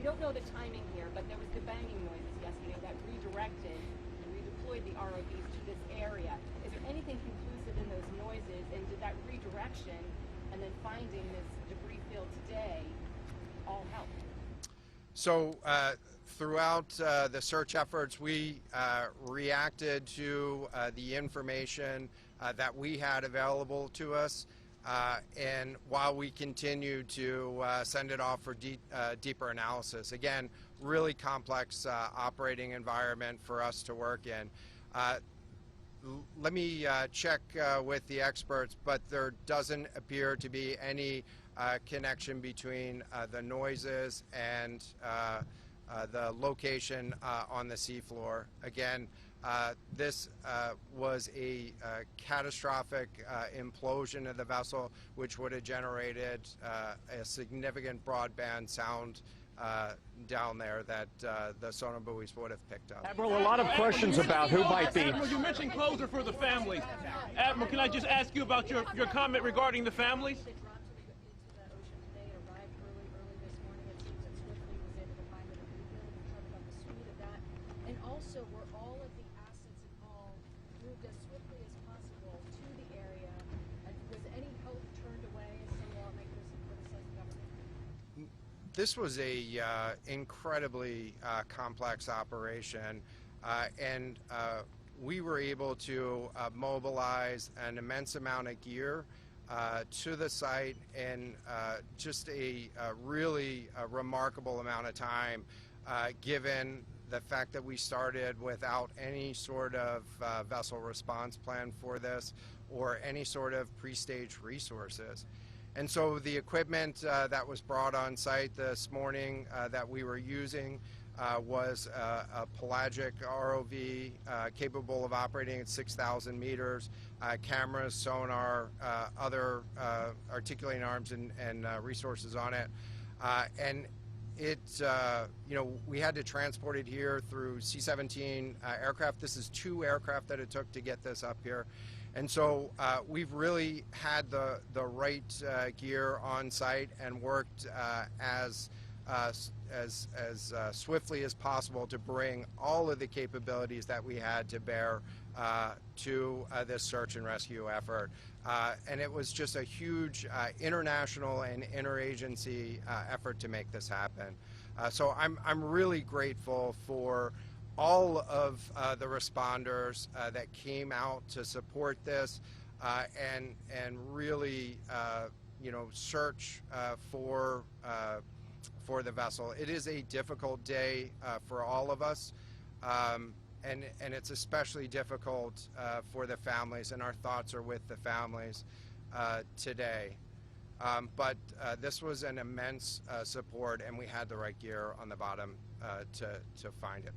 don't know the timing here, but there was the banging noises yesterday that redirected and redeployed the ROVs to this area. Is there anything conclusive in those noises, and did that redirection and then finding this debris field today all help? So throughout the search efforts, we reacted to the information that we had available to us, and while we continued to send it off for deeper analysis. Again, really complex operating environment for us to work in. Let me check with the experts, but there doesn't appear to be any connection between the noises and the location on the seafloor. Again, this was a catastrophic implosion of the vessel, which would have generated a significant broadband sound down there that the sonar buoys would have picked up. Admiral, a lot of questions about who might be. Admiral, you mentioned closure for the families. Admiral, can I just ask you about your comment regarding the families? And also, were all of the assets involved moved as swiftly as possible to the area? And was any help turned away, as some lawmakers have criticized the government? This was a incredibly complex operation, and we were able to mobilize an immense amount of gear to the site in just a really remarkable amount of time, given the fact that we started without any sort of vessel response plan for this or any sort of pre-stage resources. And so the equipment that was brought on site this morning that we were using was a pelagic ROV capable of operating at 6,000 meters, cameras, sonar, other articulating arms and resources on it. And it, we had to transport it here through C-17 aircraft. This is 2 aircraft that it took to get this up here. And so we've really had the right gear on site and worked as swiftly as possible to bring all of the capabilities that we had to bear to this search and rescue effort. And it was just a huge international and interagency effort to make this happen. So I'm really grateful for all of the responders that came out to support this and really search for the vessel. It is a difficult day for all of us, and it's especially difficult for the families, and our thoughts are with the families today. But this was an immense support, and we had the right gear on the bottom to find it.